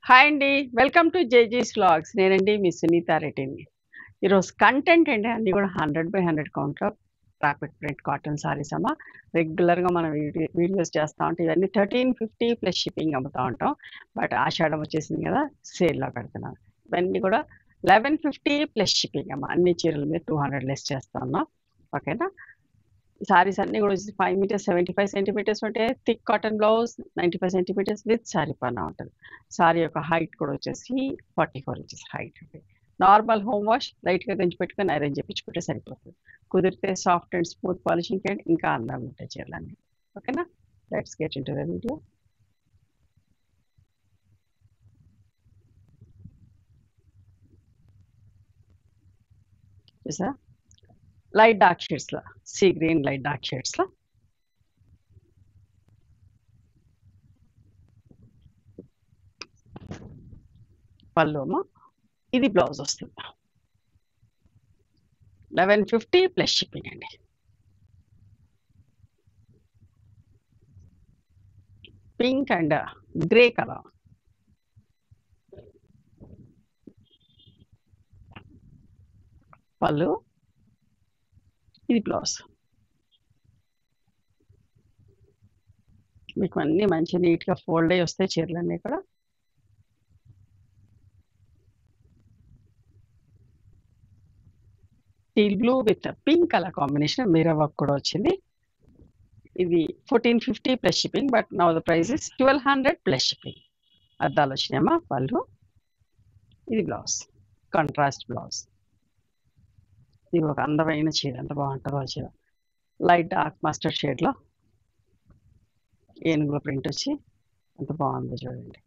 Hi అండి. Welcome to జేజీస్ vlogs. నేనండి మీ సునీత రెడ్డిని. ఈరోజు కంటెంట్ అండి అన్నీ కూడా 100/100 కౌంట్‌లో రాపిడ్ ప్రింట్ కాటన్ సారీస్ అమ్మ. రెగ్యులర్‌గా మనం వీడియోస్ చేస్తా ఉంటాం. ఇవన్నీ 1350 ప్లస్ షిప్పింగ్ అమ్ముతా ఉంటాం. బట్ ఆషాఢం వచ్చేసింది కదా! సేల్‌లో పెడుతున్నాను. ఇవన్నీ కూడా 1150 ప్లస్ షిప్పింగ్ అమ్మ. అన్ని చీరల మీద 200 లెస్ చేస్తా ఉన్నాం. ఓకేనా? సారీస్ అన్నీ కూడా వచ్చేసి 5 మీటర్స్ 75 సెంటీమీటర్స్ ఉంటాయి. Thick cotton blouse 95 centimetres with sari పన్నా ఉంటుంది. సారీ యొక్క హైట్ కూడా వచ్చేసి 44 ఇంచెస్ హైట్ ఉంటుంది. నార్మల్ హోమ్ వాష్ లైట్‌గా తెంచి పెట్టుకొని ఐరన్ చేపించుకుంటే సరిపోతుంది. కుదిరితే సాఫ్ట్ అండ్ స్మూత్ పాలిషింగ్ చేయండి. ఇంకా అందంగా ఉంటాయి చీరలన్నీ. ఓకేనా? Let's get into the video. చూసారా? లైట్ డార్క్ షేడ్స్‌లో సీ గ్రీన్ లైట్ డార్క్ షేడ్స్‌లో పళ్ళు అమ్మ. ఇది బ్లౌజ్ వస్తుంది. 1150 ప్లస్ షిప్పింగ్ అండి. Pink and grey colour. పళ్ళు. ఇది బ్లౌజ్. మీకు అన్నీ మంచి నీట్‌గా ఫోల్డ్ అయ్యి వస్తాయి చీరలన్నీ కూడా. Teal blue with pink colour combination mirror work కూడా వచ్చింది. ఇది 1450 plus shipping. But now the price is 1200 plus shipping. అద్దాలు వచ్చినాయమ్మా. పళ్ళు. ఇది బ్లౌజ్. Contrast blouse. ఇది ఒక అందమైన చీర. ఎంత బాగుంటుందో ఆ చీర. లైట్ డార్క్ మస్టర్డ్ షేడ్‌లో ఏనుగుల ప్రింట్ వచ్చి ఎంత బాగుందో చూడండి.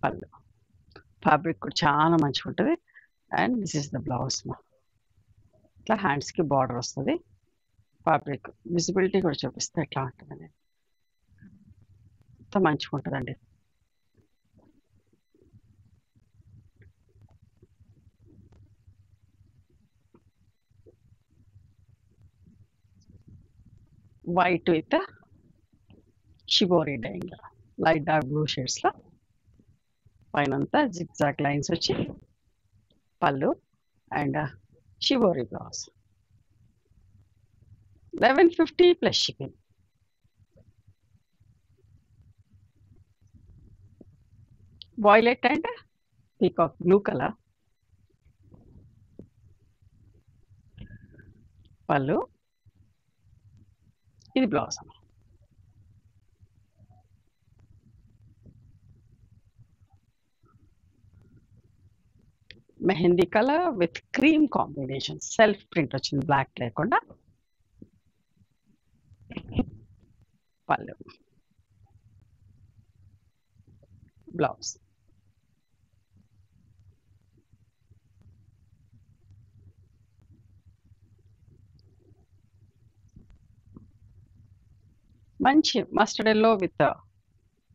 పళ్ళు. ఫ్యాబ్రిక్ కూడా చాలా మంచిగా ఉంటుంది. And this is the blouse మా. ఇట్లా హ్యాండ్స్‌కి బార్డర్ వస్తుంది. ఫ్యాబ్రిక్ విజిబిలిటీ కూడా చూపిస్తే ఎట్లా ఉంటుందని. ఎంత మంచిగా ఉంటుందండి. White with shibori dyeing light dark blue షేడ్స్‌లో పైనంతా జిగ్జాగ్ లైన్స్ వచ్చి పళ్ళు and shibori blouse. 1150 plus shipping. Violet and peacock blue colour. పళ్ళు. ఇది blouse. Mehndi colour with cream combination. Self print వచ్చింది బ్లాక్ లేకుండా. పళ్ళు. బ్లౌజ్. మంచి mustard yellow with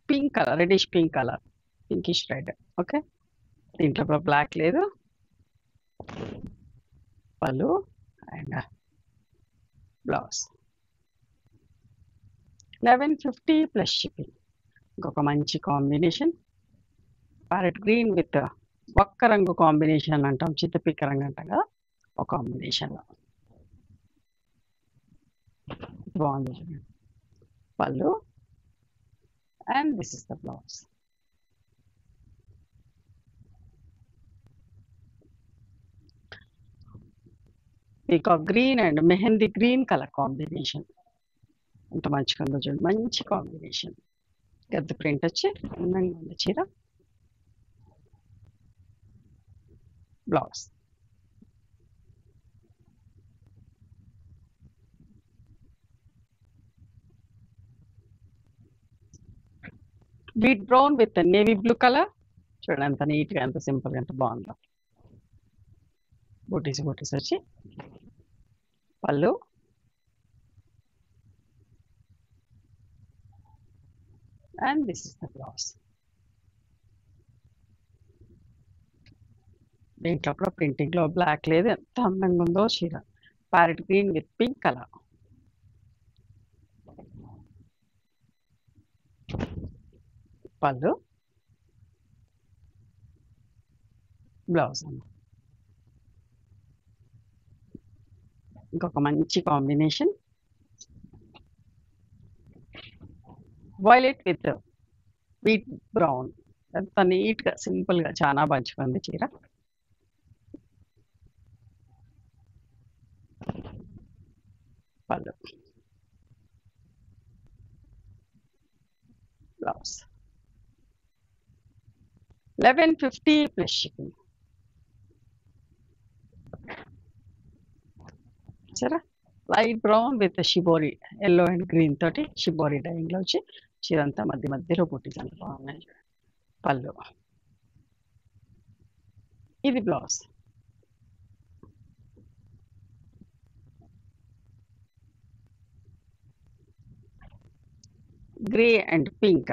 pink colour reddish pink colour pinkish red. Okay. దీంట్లో కూడా బ్లాక్ లేదు. పళ్ళు అండ్ బ్లౌజ్. 1150 plus shipping. ఇంకొక మంచి కాంబినేషన్ ప్యారెట్ గ్రీన్ విత్ ఒక్క రంగు కాంబినేషన్ అంటాం. చింతపిక్క రంగు అంటాం కదా. ఒక కాంబినేషన్లో బాగుంది చూడండి. పళ్ళు and this is the blouse. Peacock green and mehndi green colour combination. ఎంత మంచిగా ఉందో చూడండి. మంచి కాంబినేషన్. గద్ద ప్రింట్ వచ్చి అందంగా ఉంది చీర. Blouse. Beat brown with navy blue colour. చూడండి ఎంత నీట్గా ఎంత సింపుల్గా ఎంత బాగుందో. బూటీస్ వచ్చి పళ్ళు and this is the blouse. దీంట్లో కూడా ప్రింటింగ్లో బ్లాక్ లేదు. ఎంత అందంగా ఉందో చీర. Parrot green with pink colour. పళ్ళు, బ్లౌజ్ అమ్మ. ఇంకొక మంచి combination violet with wheat brown. ఎంత నీట్గా సింపుల్గా చాలా మంచిగా చీర. పళ్ళు, బ్లౌజ్ 1150 ప్లస్ షిప్పింగ్. సరే, light brown with shibori yellow and green తోటి షిబోరి డైయింగ్లో వచ్చి చీరంతా మధ్య మధ్యలో బుట్టీస్ అంత బాగున్నాయి. పళ్ళు, ఇది బ్లౌజ్. Grey and pink.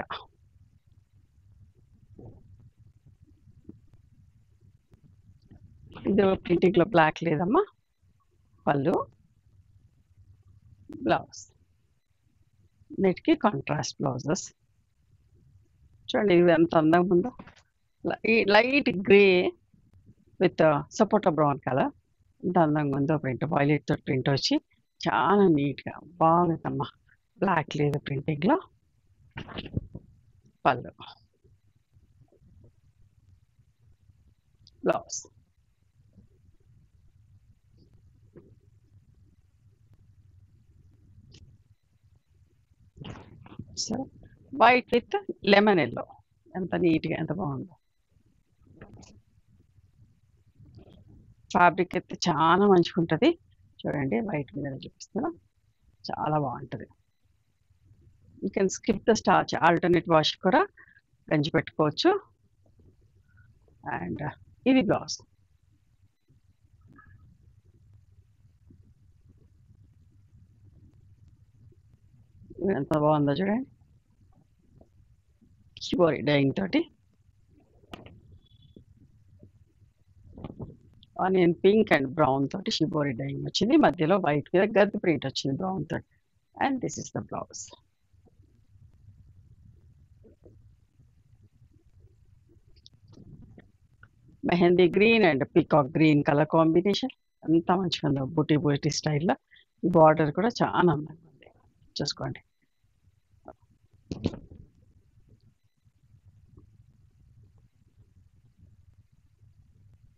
ఇందులో ప్రింటింగ్లో బ్లాక్ లేదమ్మా. పళ్ళు, బ్లౌజ్. నెట్కి contrast blouses. చూడండి ఇది ఎంత అందంగా ఉందో. Light grey with sapota brown colour. ఎంత అందంగా ఉందో ప్రింట్. వైలెట్ తోటి ప్రింట్ వచ్చి చాలా నీట్గా బాగుందమ్మా. బ్లాక్ లేదు ప్రింటింగ్లో. పళ్ళు, blouse. So white with lemon yellow. ఎంత నీట్గా ఎంత బాగుందో. ఫ్యాబ్రిక్ అయితే చాలా మంచిగా ఉంటుంది. చూడండి వైట్ మీద చూపిస్తున్నా, చాలా బాగుంటుంది. You can skip the starch. Alternate wash కూడా గంజి పెట్టుకోవచ్చు. అండ్ ఇది బ్లౌజ్. ఎంత బాగుందో చూడండి. షిబోరి డైయింగ్ తోటి ఆనియన్ పింక్ అండ్ బ్రౌన్ తోటి షిబోరి డైయింగ్ వచ్చింది. మధ్యలో వైట్ మీద గద్ది ప్రింట్ వచ్చింది బ్రౌన్ తోటి. And this is the blouse. Mehndi green and peacock green colour combination. ఎంత మంచిగా ఉందో బుటీ బుటీ స్టైల్లో. ఈ బార్డర్ కూడా చాలా అందంగా ఉంది. చూసుకోండి.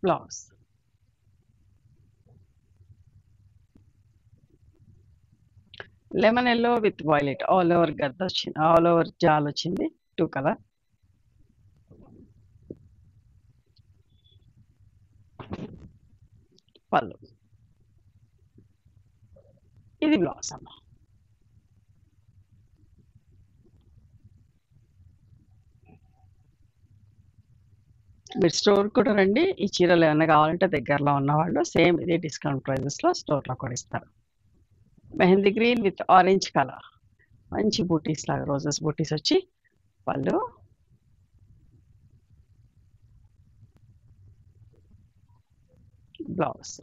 Blouse. Lemon yellow with violet all over గద్ద వచ్చింది. ఆల్ ఓవర్ జాల్ వచ్చింది 2 కలర్. పళ్ళు, ఇది బ్లౌజ్ అమ్మ. మీరు స్టోర్ కూడా రండి. ఈ చీరలు ఏమైనా కావాలంటే దగ్గరలో ఉన్నవాళ్ళు సేమ్ ఇదే డిస్కౌంట్ ప్రైజెస్లో స్టోర్లో కూడా ఇస్తారు. Mehndi green with orange colour. మంచి బూటీస్ లాగా రోజెస్ బూటీస్ వచ్చి పళ్ళు, blouse.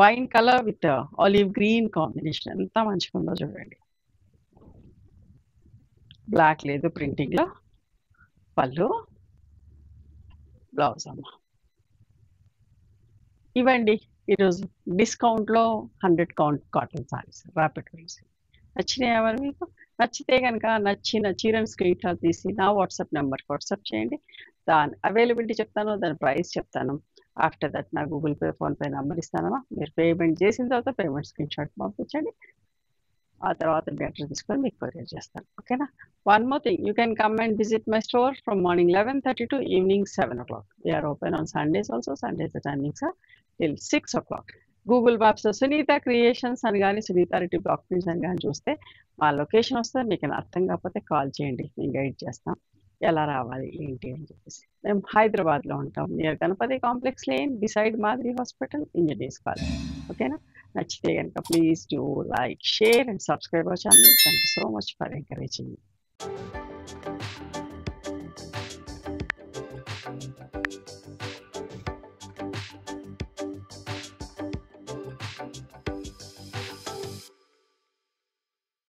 Wine colour with olive green combination. ఎంత మంచిగా ఉందో చూడండి. బ్లాక్ లేదు ప్రింటింగ్లో. పళ్ళు, బ్లౌజ్ అమ్మ. ఇవ్వండి ఈరోజు డిస్కౌంట్లో 100 కౌంట్ కాటన్ సారీస్ ర్యాపిడ్ వేసి. నచ్చినాయా మరి మీకు? నచ్చితే కనుక నచ్చిన చీరను స్క్రీన్ షాట్ తీసి నా వాట్సాప్ నెంబర్కి వాట్సాప్ చేయండి. దాని అవైలబిలిటీ చెప్తాను, దాని ప్రైస్ చెప్తాను. ఆఫ్టర్ దట్ నా గూగుల్ పే, ఫోన్పే నెంబర్ ఇస్తానమ్మా. మీరు పేమెంట్ చేసిన తర్వాత పేమెంట్ స్క్రీన్ షాట్ పంపించండి. ఆ తర్వాత మీ అడ్రస్ తీసుకొని మీకు కొరియర్ చేస్తాను. ఓకేనా? One more thing, you can come and visit my store from morning 11:30 to evening 7 o'clock. We are open on Sundays also. Sundays the timings are till 6 o'clock. Google మ్యాప్స్లో Sunitha creations అని కానీ Sunitha Reddy block prints అని కానీ చూస్తే మా location వస్తుంది. మీకు అర్థం కాకపోతే కాల్ చేయండి, మేము గైడ్ చేస్తాం ఎలా రావాలి ఏంటి అని చెప్పేసి. మేము హైదరాబాద్లో ఉంటాం, near Ganapathi complex lane, beside మాదిరి హాస్పిటల్, ఇంజనీర్స్ కాలేజ్. ఓకేనా? నచ్చితే కనుక please do like, share and subscribe our channel. Thank you so much for encouraging.